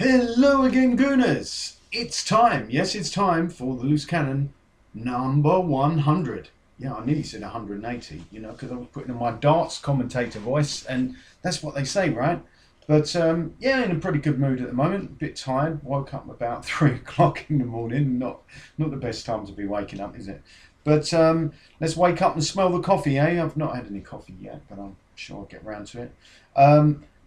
Hello again, Gooners! It's time, yes, it's time for the Loose Cannon number 100. Yeah, I nearly said 180, because I was putting in my darts commentator voice, and that's what they say, right? But yeah, in a pretty good mood at the moment. A bit tired. Woke up about 3 o'clock in the morning. Not the best time to be waking up, is it? But let's wake up and smell the coffee, eh? I've not had any coffee yet, but I'm sure I'll get round to it.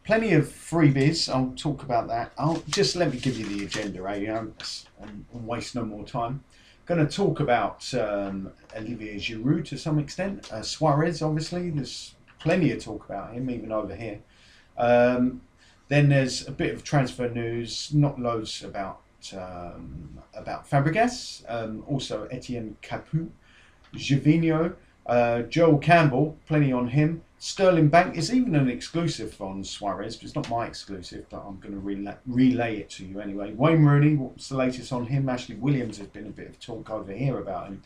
Plenty of freebies. I'll talk about that. I'll just let me give you the agenda, and waste no more time. Going to talk about Olivier Giroud to some extent. Suarez, obviously. There's plenty of talk about him, even over here. Then there's a bit of transfer news. Not loads about Fabregas. Also Etienne Capoue, Gervinho, Joel Campbell. Plenty on him. Sterling Bank is even an exclusive on Suarez, but it's not my exclusive, but I'm going to relay it to you anyway. Wayne Rooney, what's the latest on him? Ashley Williams, has been a bit of talk over here about him.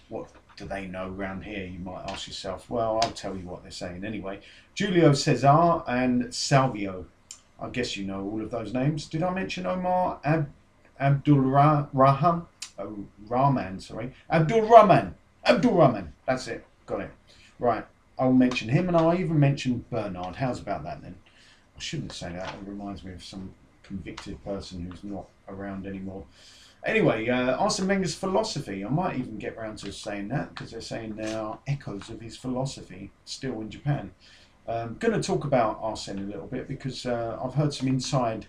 What do they know around here, you might ask yourself? Well, I'll tell you what they're saying anyway. Julio Cesar and Salvio. I guess you know all of those names. Did I mention Omar Abdul Rahman? Abdul Rahman. That's it. Got it. Right. I'll mention him, and I'll even mention Bernard. How's about that then? I shouldn't say that. It reminds me of some convicted person who's not around anymore. Anyway, Arsene Wenger's philosophy. I might even get round to saying that, because they're saying there are echoes of his philosophy still in Japan. Going to talk about Arsene a little bit, because I've heard some inside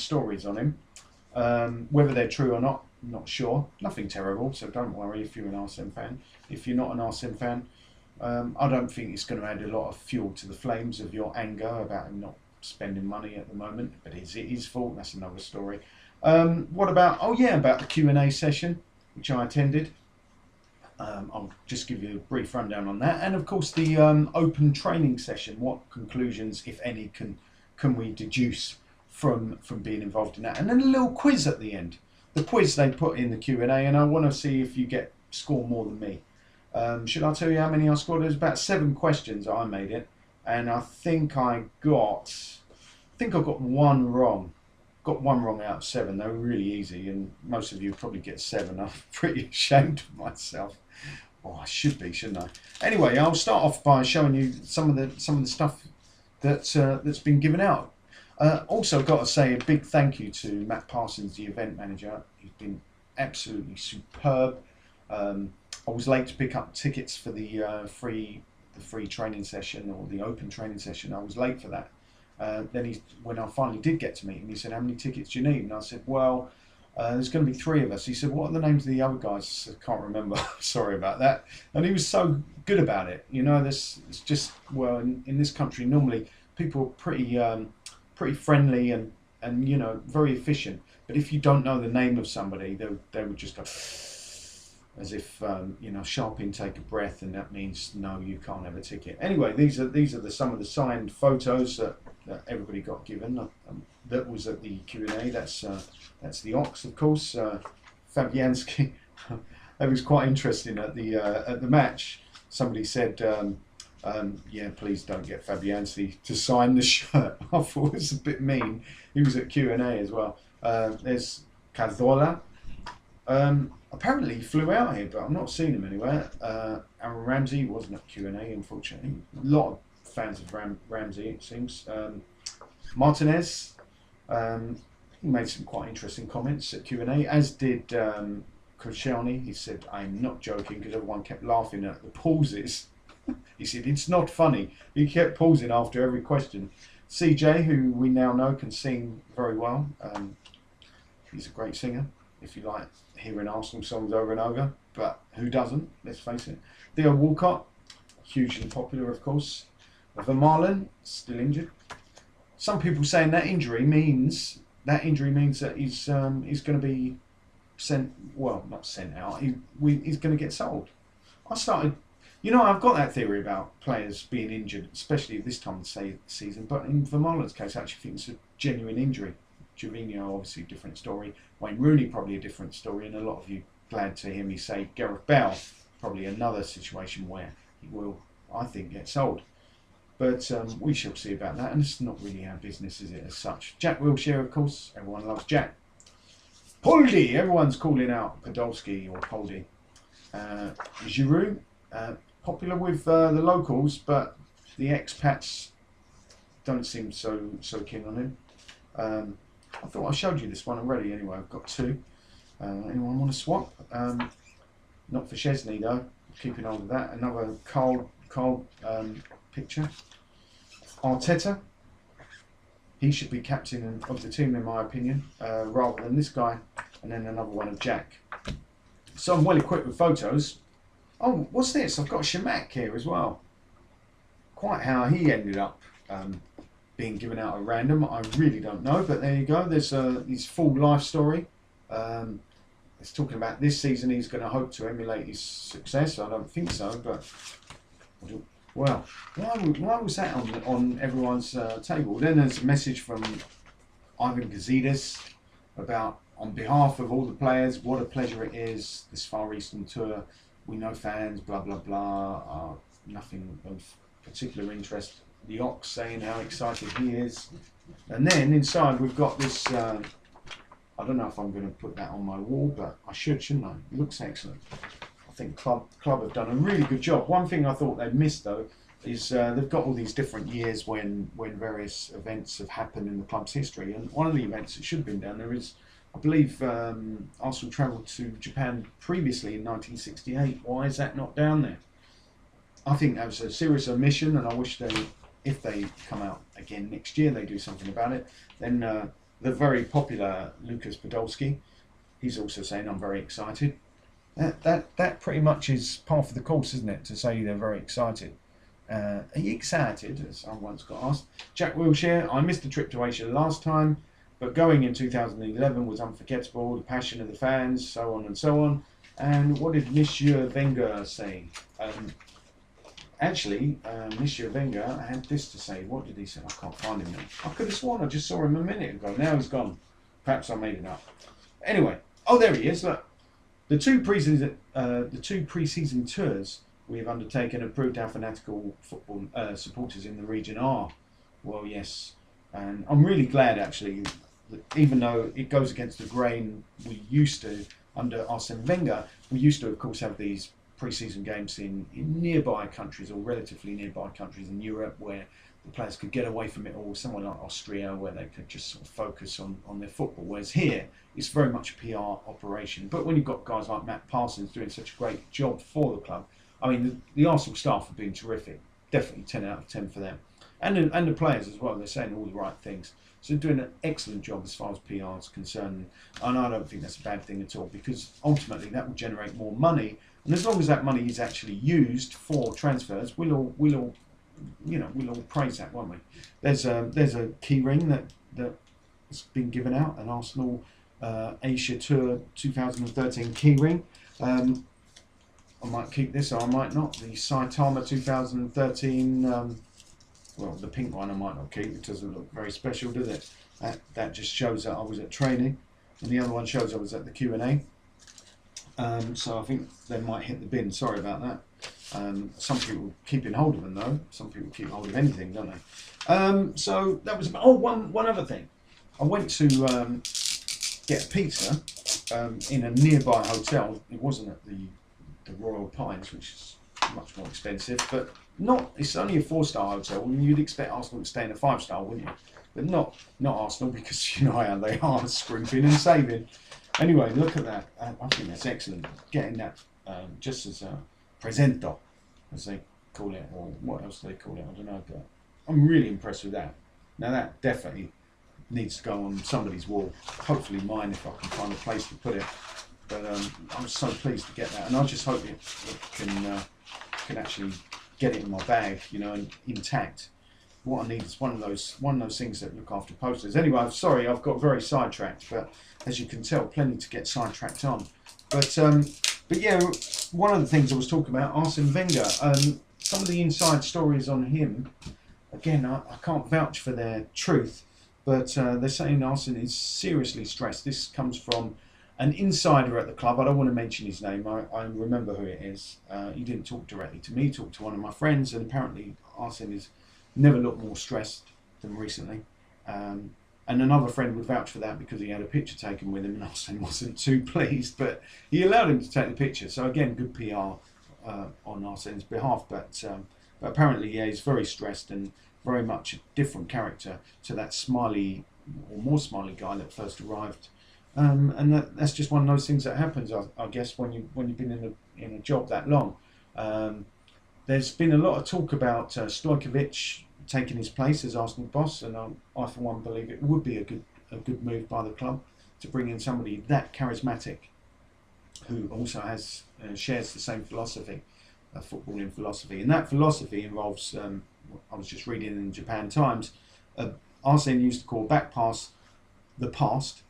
stories on him. Whether they're true or not, I'm not sure. Nothing terrible, so don't worry if you're an Arsene fan. If you're not an Arsene fan, I don't think it's going to add a lot of fuel to the flames of your anger about him not spending money at the moment. But is it his fault? That's another story. What about? Oh yeah, about the Q&A session which I attended. I'll just give you a brief rundown on that, and of course the open training session. What conclusions, if any, can we deduce from being involved in that? And then a little quiz at the end. The quiz they put in the Q&A, and I want to see if you score more than me. Should I tell you how many I scored? There's about 7 questions I made it, and I think I got one wrong. Got one wrong out of 7. They were really easy, and most of you probably get 7. I'm pretty ashamed of myself. Oh, I should be, shouldn't I? Anyway, I'll start off by showing you some of the stuff that's been given out. Also, got to say a big thank you to Matt Parsons, the event manager. He's been absolutely superb. I was late to pick up tickets for the free training session, or the open training session. I was late for that. Then when I finally did get to meet him, he said, "How many tickets do you need?" And I said, "Well, there's going to be 3 of us." He said, "What are the names of the other guys?" I can't remember. Sorry about that. And he was so good about it. It's just, well, in this country normally people are pretty friendly and very efficient. But if you don't know the name of somebody, they would just go as if sharping take a breath, and that means no, you can't have a ticket. Anyway, these are some of the signed photos that everybody got given. That was at the Q&A. That's the Ox, of course. Fabianski. That was quite interesting at the match. Somebody said, "Yeah, please don't get Fabianski to sign the shirt." I thought it was a bit mean. He was at Q&A as well. There's Cazorla. Apparently he flew out here, but I've not seen him anywhere. Aaron Ramsey wasn't at Q&A, unfortunately. A lot of fans of Ramsey, it seems. Martinez, he made some quite interesting comments at Q&A, as did Koscielny. He said, "I'm not joking," because everyone kept laughing at the pauses. He said, "It's not funny." He kept pausing after every question. CJ, who we now know can sing very well. He's a great singer, if you like hearing Arsenal songs over and over, but who doesn't, let's face it. Theo Walcott, hugely popular, of course. Vermaelen, still injured. Some people saying that injury means that he's going to be not sent out. He's going to get sold. I've got that theory about players being injured, especially at this time of the season, but in Vermaelen's case, I actually think it's a genuine injury. Gervinho, obviously a different story. Wayne Rooney, probably a different story, and a lot of you glad to hear me say Gareth Bale, probably another situation where he will, I think, get sold. But we shall see about that, and it's not really our business, is it, as such? Jack Wilshere, of course, everyone loves Jack. Poldi, everyone's calling out Podolski or Poldi. Giroud, popular with the locals, but the expats don't seem so keen on him. I thought I showed you this one already anyway. I've got two. Anyone want to swap? Not for Chesney though. Keeping hold of that. Another Carl picture. Arteta. He should be captain of the team in my opinion, rather than this guy. And then another one of Jack. So I'm well equipped with photos. Oh, what's this? I've got Shamak here as well. Quite how he ended up being given out at random, I really don't know. But there you go. There's his full life story. It's talking about this season. He's going to hope to emulate his success. I don't think so, but well, why was that on everyone's table? Then there's a message from Ivan Gazidis about, on behalf of all the players, what a pleasure it is, this Far Eastern tour. We know fans, blah, blah, blah, nothing of particular interest. The Ox saying how excited he is. And then inside we've got this, I don't know if I'm going to put that on my wall, but I should, shouldn't I? It looks excellent. I think Club have done a really good job. One thing I thought they'd missed though is they've got all these different years when various events have happened in the club's history, and one of the events that should have been down there is, I believe, Arsenal travelled to Japan previously in 1968. Why is that not down there? I think that was a serious omission, and I wish if they come out again next year, they do something about it. Then the very popular Lucas Podolski, he's also saying, I'm very excited. That pretty much is part of the course, isn't it? To say they're very excited. Are you excited? As I once got asked. Jack Wilshere, I missed the trip to Asia last time, but going in 2011 was unforgettable. The passion of the fans, so on and so on. And what did Monsieur Wenger say? Actually, Monsieur Wenger had this to say. What did he say? I can't find him now. I could have sworn I just saw him a minute ago. Now he's gone. Perhaps I made it up. Anyway, oh, there he is. Look, the two pre-season tours we have undertaken have proved how fanatical football supporters in the region are. Well, yes, and I'm really glad actually that even though it goes against the grain, we used to under Arsene Wenger, we used to of course have these pre-season games in nearby countries or relatively nearby countries in Europe where the players could get away from it all, somewhere like Austria where they could just sort of focus on their football, whereas here it's very much a PR operation. But when you've got guys like Matt Parsons doing such a great job for the club, I mean the Arsenal staff have been terrific, definitely 10 out of 10 for them, and the players as well. They're saying all the right things, so they're doing an excellent job as far as PR is concerned, and I don't think that's a bad thing at all, because ultimately that will generate more money. And as long as that money is actually used for transfers, we'll all praise that, won't we? There's a key ring that's been given out, an Arsenal Asia Tour 2013 key ring. I might keep this or I might not. The Saitama 2013, well, the pink one I might not keep. It doesn't look very special, does it? That just shows that I was at training, and the other one shows I was at the Q&A. So I think they might hit the bin. Sorry about that. Some people keep in hold of them though. Some people keep hold of anything, don't they? So that was about, one other thing. I went to get a pizza in a nearby hotel. It wasn't at the Royal Pines, which is much more expensive, but it's only a 4-star hotel, and you'd expect Arsenal to stay in a 5-star, wouldn't you? But not Arsenal, because you know how they are, scrimping and saving. Anyway, look at that. I think that's excellent. Getting that just as a presento, as they call it, or what else they call it, I don't know. But I'm really impressed with that. Now that definitely needs to go on somebody's wall. Hopefully mine, if I can find a place to put it. But I'm so pleased to get that, and I just hope it can actually get it in my bag, and intact. What I need is one of those things that look after posters. Anyway, I'm sorry, I've got very sidetracked, but as you can tell, plenty to get sidetracked on. But yeah, one of the things I was talking about, Arsene Wenger, some of the inside stories on him. Again, I can't vouch for their truth, but they're saying Arsene is seriously stressed. This comes from an insider at the club. I don't want to mention his name. I remember who it is. He didn't talk directly to me. He talked to one of my friends, and apparently Arsene is never looked more stressed than recently. And another friend would vouch for that because he had a picture taken with him, and Arsene wasn't too pleased, but he allowed him to take the picture. So again, good PR on Arsene's behalf. But apparently, yeah, he's very stressed and very much a different character to that smiley or more smiley guy that first arrived. And that's just one of those things that happens, I guess, when you've been in a job that long. There's been a lot of talk about Stojkovic taking his place as Arsenal boss, and I for one believe it would be a good move by the club to bring in somebody that charismatic, who also has shares the same philosophy, footballing philosophy, and that philosophy involves. I was just reading in Japan Times. Arsene used to call back pass the past,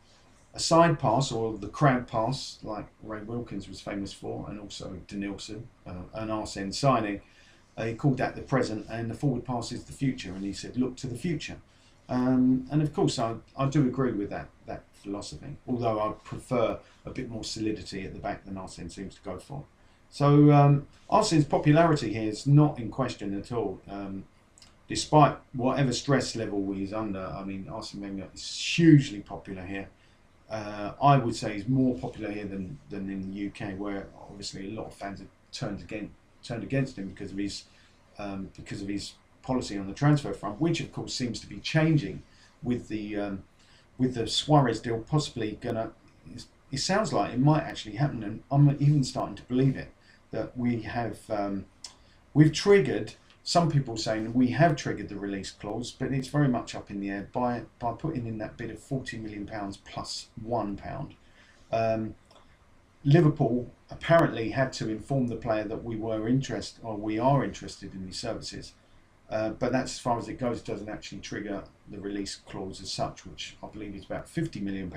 a side pass or the crowd pass, like Ray Wilkins was famous for, and also Denilson, an Arsene signing. He called that the present, and the forward pass is the future, and he said look to the future. And of course I do agree with that philosophy, although I prefer a bit more solidity at the back than Arsene seems to go for. So Arsene's popularity here is not in question at all. Despite whatever stress level he's under, I mean, Arsene Wenger is hugely popular here. I would say he's more popular here than in the UK, where obviously a lot of fans have turned against him because of his policy on the transfer front, which of course seems to be changing with the Suarez deal possibly gonna. It sounds like it might actually happen, and I'm even starting to believe it, that we've triggered. Some people saying we have triggered the release clause, but it's very much up in the air by putting in that bid of £40 million plus £1. Liverpool apparently had to inform the player that we are interested in his services, but that's as far as it goes. It doesn't actually trigger the release clause as such, which I believe is about £50 million.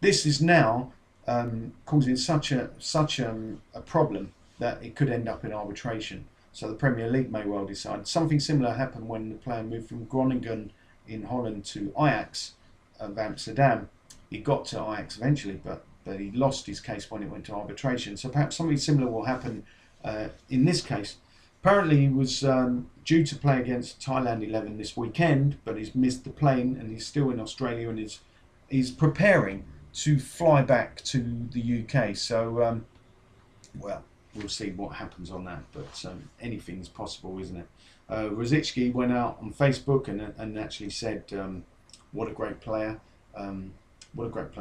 This is now causing such a problem that it could end up in arbitration. So the Premier League may well decide. Something similar happened when the player moved from Groningen in Holland to Ajax of Amsterdam. He got to Ajax eventually, but he lost his case when it went to arbitration. So perhaps something similar will happen in this case. Apparently he was due to play against Thailand 11 this weekend, but he's missed the plane and he's still in Australia and he's preparing to fly back to the UK. So, well, we'll see what happens on that, but anything's possible, isn't it? Rosicky went out on Facebook and actually said what a great player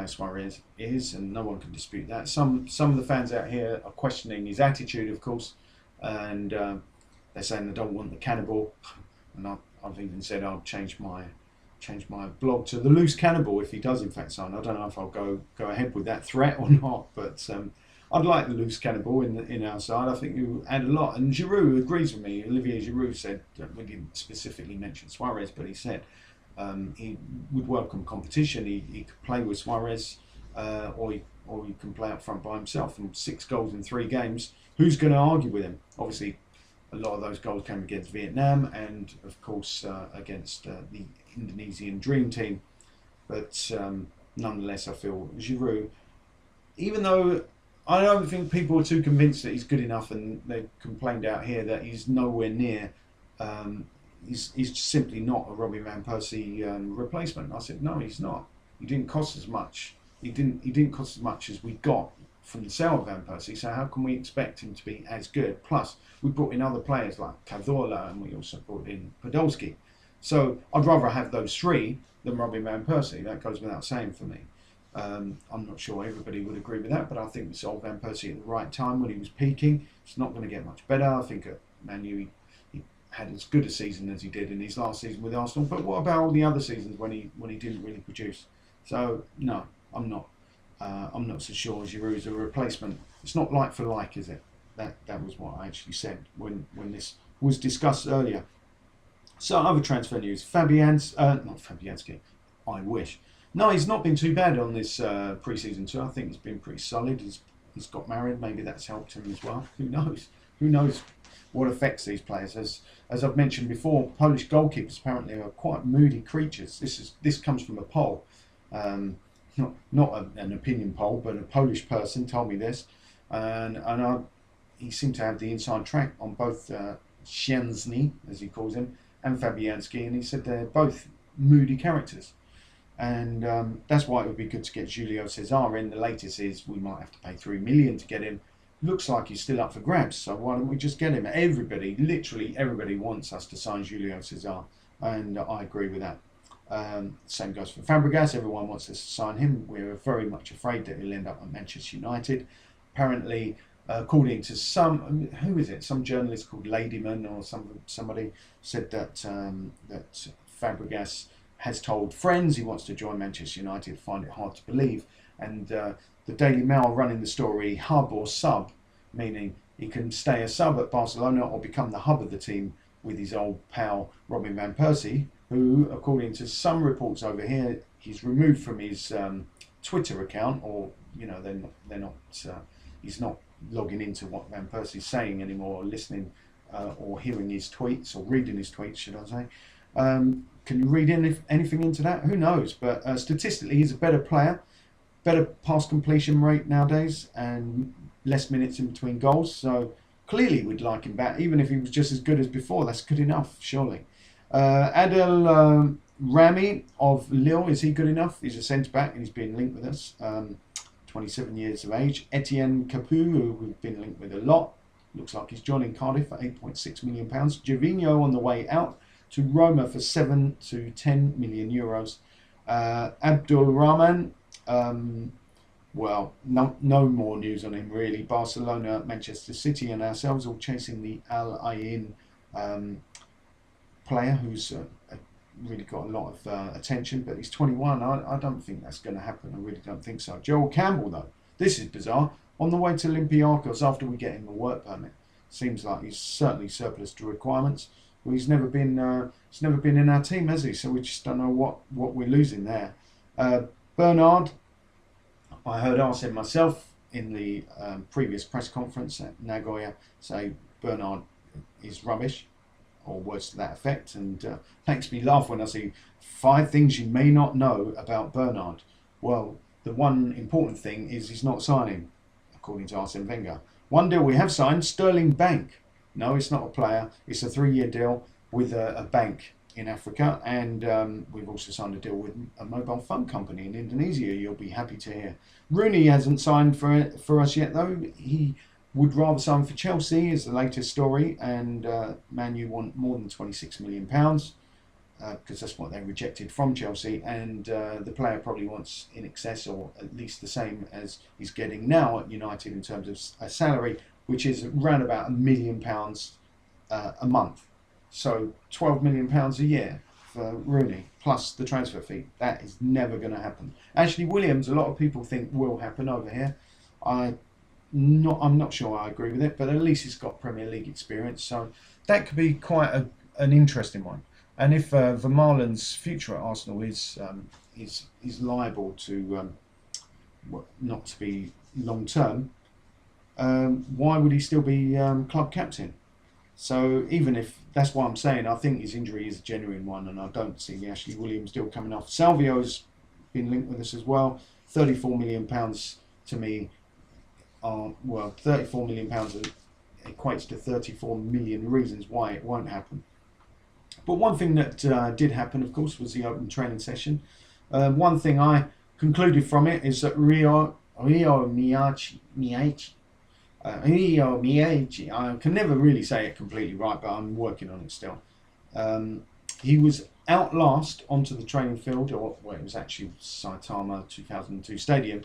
Suarez is, and no one can dispute that. Some of the fans out here are questioning his attitude, of course, and they're saying they don't want the cannibal, and I've even said I'll change my blog to the loose cannibal if he does in fact sign. I don't know if I'll go ahead with that threat or not, but I'd like the loose cannibal in our side. I think you add a lot. And Giroud agrees with me. Olivier Giroud said, we didn't specifically mention Suarez, but he said he would welcome competition. He could play with Suarez, or he can play up front by himself. And 6 goals in 3 games, who's going to argue with him? Obviously, a lot of those goals came against Vietnam and, of course, against the Indonesian Dream Team. But nonetheless, I feel Giroud, even though I don't think people are too convinced that he's good enough, and they complained out here that he's nowhere near. He's simply not a Robbie Van Persie replacement. I said no, he's not. He didn't cost as much. He didn't cost as much as we got from the sale of Van Persie. So how can we expect him to be as good? Plus, we brought in other players like Cazorla, and we also brought in Podolski. So I'd rather have those 3 than Robbie Van Persie. That goes without saying for me. I'm not sure everybody would agree with that, but I think we sold Van Persie at the right time when he was peaking. It's not going to get much better. I think at Man U he had as good a season as he did in his last season with Arsenal. But what about all the other seasons when he didn't really produce? So no, I'm not so sure Giroud's a replacement. It's not like for like, is it? That was what I actually said when this was discussed earlier. So other transfer news: not Fabianski. I wish. No, he's not been too bad on this pre-season tour. I think he's been pretty solid. He's got married. Maybe that's helped him as well. Who knows? Who knows what affects these players? As I've mentioned before, Polish goalkeepers apparently are quite moody creatures. This comes from a poll, not an opinion poll, but a Polish person told me this, and he seemed to have the inside track on both Szczęsny, as he calls him, and Fabianski, and he said they're both moody characters. And that's why it would be good to get Julio César in. The latest is we might have to pay $3 million to get him. Looks like he's still up for grabs, so why don't we just get him? Everybody, literally everybody, wants us to sign Julio César, and I agree with that. Same goes for Fabregas. Everyone wants us to sign him. We're very much afraid that he'll end up at Manchester United. Apparently, according to some, who is it? Some journalist called Ladyman or somebody said that that Fabregas has told friends he wants to join Manchester United. Find it hard to believe. And the Daily Mail are running the story hub or sub, meaning he can stay a sub at Barcelona or become the hub of the team with his old pal Robin van Persie, who, according to some reports over here, he's removed from his Twitter account, or they're not. He's not logging into what Van Persie's saying anymore, or listening or hearing his tweets, or reading his tweets, should I say. Can you read anything into that? Who knows? But statistically, he's a better player, better pass completion rate nowadays, and less minutes in between goals. So clearly we'd like him back. Even if he was just as good as before, that's good enough, surely. Adel Rami of Lille, is he good enough? He's a centre-back and he's been linked with us. 27 years of age. Etienne Capoue, who we've been linked with a lot. Looks like he's joining Cardiff for £8.6 million. Gervinho on the way out to Roma for 7 to 10 million euros. Abdul Rahman, well, no more news on him really. Barcelona, Manchester City and ourselves all chasing the Al Ain player who's really got a lot of attention, but he's 21. I don't think that's going to happen. I really don't think so. Joel Campbell, though, this is bizarre. On the way to Olympiacos after we get him a work permit. Seems like he's certainly surplus to requirements. Well, he's never been in our team, has he? So we just don't know what we're losing there. Bernard, I heard Arsen myself in the previous press conference at Nagoya say Bernard is rubbish, or words to that effect, and makes me laugh when I see 5 things you may not know about Bernard. Well, the one important thing is he's not signing, according to Arsene Wenger. One deal we have signed, Sterling Bank. No, it's not a player. It's a 3-year deal with a bank in Africa, and we've also signed a deal with a mobile phone company in Indonesia. You'll be happy to hear. Rooney hasn't signed for us yet, though. He would rather sign for Chelsea, is the latest story, and Man U want more than £26 million because that's what they rejected from Chelsea, and the player probably wants in excess, or at least the same as he's getting now at United in terms of a salary, which is around about £1 million a month. So £12 million a year for Rooney, plus the transfer fee. That is never going to happen. Ashley Williams, a lot of people think will happen over here. I'm not sure I agree with it, but at least he's got Premier League experience, so that could be quite an interesting one. And if Vermaelen's future at Arsenal is liable to not to be long term, why would he still be club captain? So even if that's why I'm saying I think his injury is a genuine one, and I don't see the Ashley Williams deal coming off. Salvio's been linked with us as well. £34 million to me. Well, £34 million equates to 34 million reasons why it won't happen. But one thing that did happen, of course, was the open training session. One thing I concluded from it is that Rio Miyachi, I can never really say it completely right, but I'm working on it still. He was out last onto the training field, or well, it was actually Saitama 2002 Stadium.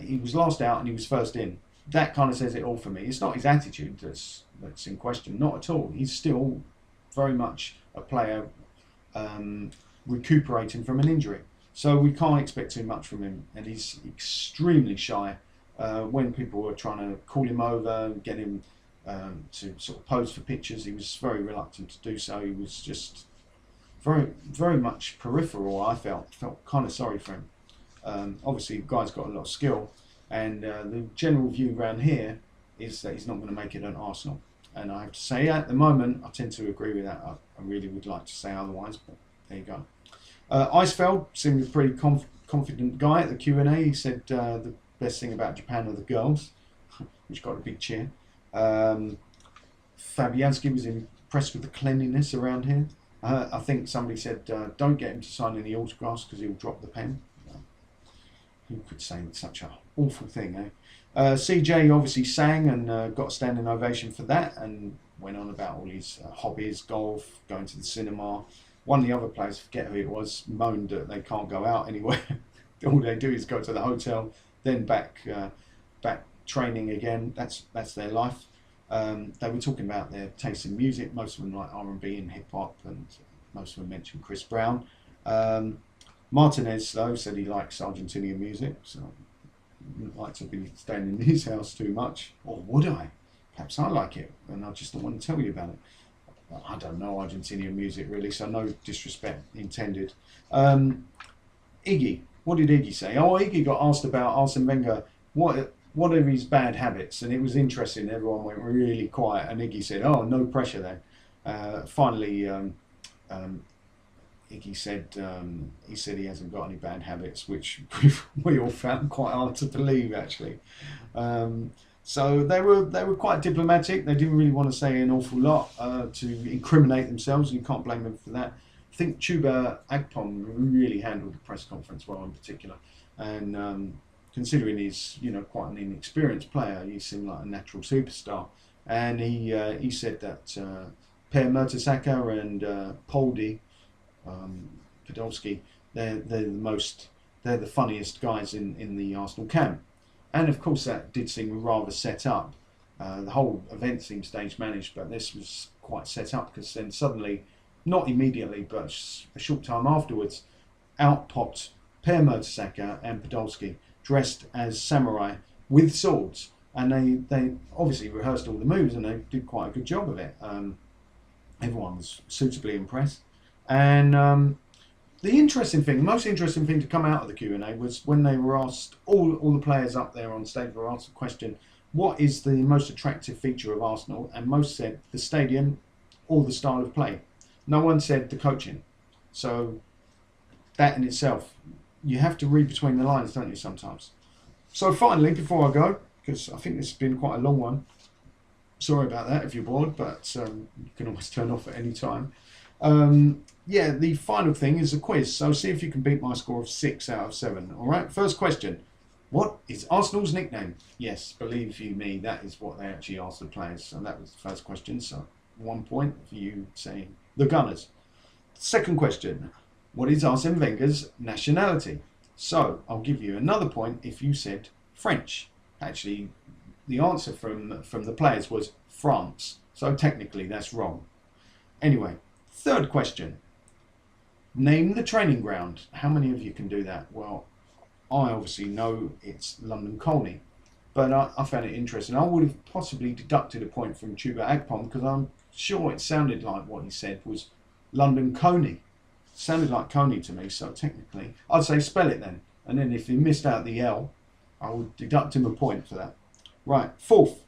He was last out and he was first in. That kind of says it all for me. It's not his attitude that's in question, not at all. He's still very much a player recuperating from an injury. So we can't expect too much from him, and he's extremely shy. When people were trying to call him over and get him to sort of pose for pictures, he was very reluctant to do so. He was just very, very much peripheral, I felt kind of sorry for him. Obviously, the guy's got a lot of skill, and the general view around here is that he's not going to make it at Arsenal. And I have to say, at the moment, I tend to agree with that. I really would like to say otherwise, but there you go. Eisfeld seemed a pretty confident guy at the Q&A. He said the best thing about Japan are the girls, which got a big cheer. Fabianski was impressed with the cleanliness around here. I think somebody said, don't get him to sign any autographs because he'll drop the pen. Who could say such an awful thing, eh? CJ obviously sang and got a standing ovation for that, and went on about all his hobbies, golf, going to the cinema. One of the other players, forget who it was, moaned that they can't go out anywhere. All they do is go to the hotel, then back training again. That's their life. They were talking about their taste in music. Most of them like R&B and hip hop, and most of them mentioned Chris Brown. Martinez though said he likes Argentinian music, so I wouldn't like to be staying in his house too much, or would I? Perhaps I like it, and I just don't want to tell you about it. I don't know Argentinian music really, so no disrespect intended. Iggy, what did Iggy say? Oh, Iggy got asked about Arsene Wenger. What are his bad habits? And it was interesting. Everyone went really quiet, and Iggy said, "Oh, no pressure then." Finally, Iggy said he hasn't got any bad habits, which we all found quite hard to believe actually. So they were quite diplomatic. They didn't really want to say an awful lot to incriminate themselves. You can't blame them for that. I think Chuba Akpom really handled the press conference well in particular, and considering he's quite an inexperienced player, he seemed like a natural superstar. And he said that Per Mertesacker and Poldi, Podolski, they're the funniest guys in the Arsenal camp. And of course that did seem rather set up. The whole event seemed stage managed, but this was quite set up, because then suddenly, not immediately, but a short time afterwards, out popped Per Mertesacker and Podolski, dressed as samurai with swords. And they obviously rehearsed all the moves, and they did quite a good job of it. Everyone was suitably impressed. And the most interesting thing to come out of the Q&A was when they were asked, all the players up there on stage were asked the question, what is the most attractive feature of Arsenal? And most said the stadium or the style of play. No one said the coaching. So that in itself, you have to read between the lines, don't you, sometimes? So finally, before I go, because I think this has been quite a long one, sorry about that if you're bored, but you can always turn off at any time. Yeah, the final thing is a quiz, so see if you can beat my score of 6 out of 7. All right, first question. What is Arsenal's nickname? Yes, believe you me, that is what they actually asked the players. So that was the first question, so 1 point for you saying the Gunners. Second question. What is Arsene Wenger's nationality? So I'll give you another point if you said French. Actually, the answer from the players was France. So technically that's wrong. Anyway, third question. Name the training ground. How many of you can do that? Well, I obviously know it's London Colney, but I found it interesting. I would have possibly deducted a point from Chuba Akpom, because I'm sure it sounded like what he said was London Coney. Sounded like Coney to me, so technically I'd say spell it then. And then if he missed out the L, I would deduct him a point for that. Right, fourth,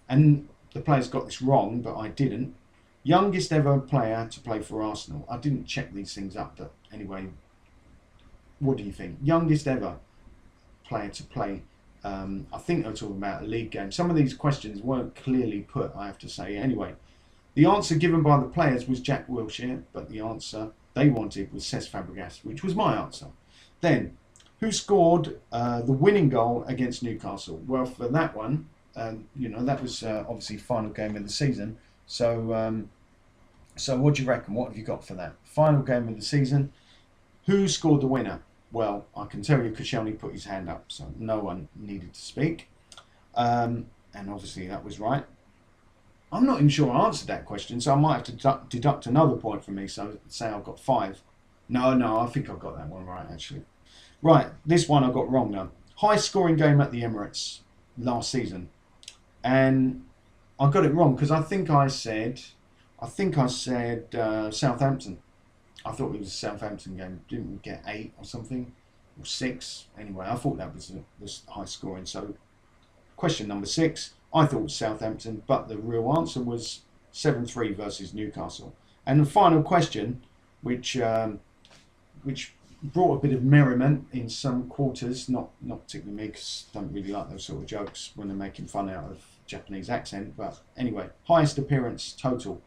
and the players got this wrong, but I didn't. Youngest ever player to play for Arsenal. I didn't check these things up, but anyway, what do you think? Youngest ever player to play. I think they were talking about a league game. Some of these questions weren't clearly put, I have to say. Anyway, the answer given by the players was Jack Wilshere, but the answer they wanted was Cesc Fabregas, which was my answer. Then, who scored the winning goal against Newcastle? Well, for that one, that was obviously final game of the season. So, so what do you reckon? What have you got for that? Final game of the season. Who scored the winner? Well, I can tell you Koscielny put his hand up, so no one needed to speak. And obviously that was right. I'm not even sure I answered that question, so I might have to deduct another point from me, so say I've got 5. No, I think I've got that one right, actually. Right, this one I got wrong, though. High scoring game at the Emirates last season. And I got it wrong, because I think I said Southampton. I thought it was a Southampton game. Didn't we get 8 or something? Or 6? Anyway, I thought that was high scoring. So, question number 6. I thought it was Southampton, but the real answer was 7-3 versus Newcastle. And the final question, which brought a bit of merriment in some quarters, not particularly me, because I don't really like those sort of jokes when they're making fun out of Japanese accent. But anyway, highest appearance total.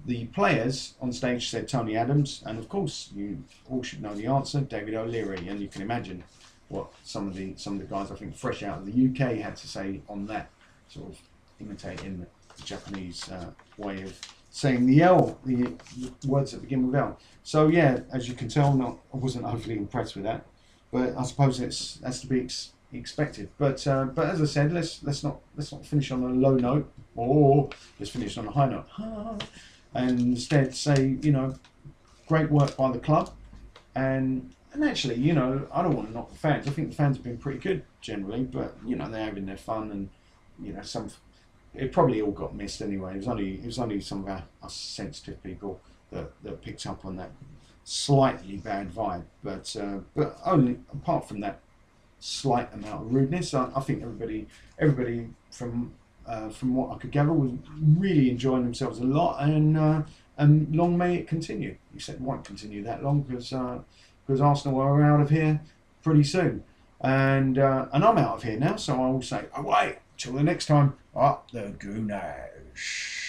The players on stage said Tony Adams, and of course you all should know the answer, David O'Leary, and you can imagine what some of the guys, I think fresh out of the UK, had to say on that, sort of imitating the Japanese way of saying the L, the words that begin with L. So yeah, as you can tell, I wasn't overly impressed with that, but I suppose that's to be expected. But as I said, let's not finish on a low note, or let's finish on a high note, and instead say, you know, great work by the club, and actually, you know, I don't want to knock the fans. I think the fans have been pretty good generally, but you know, they're having their fun, and you know, it probably all got missed anyway. It was only some of us sensitive people that picked up on that slightly bad vibe, but only apart from that slight amount of rudeness, I think everybody from what I could gather was really enjoying themselves a lot, and long may it continue. Except it won't continue that long, because Arsenal are out of here pretty soon, and I'm out of here now, so I will say away till the next time. Up the Gooners.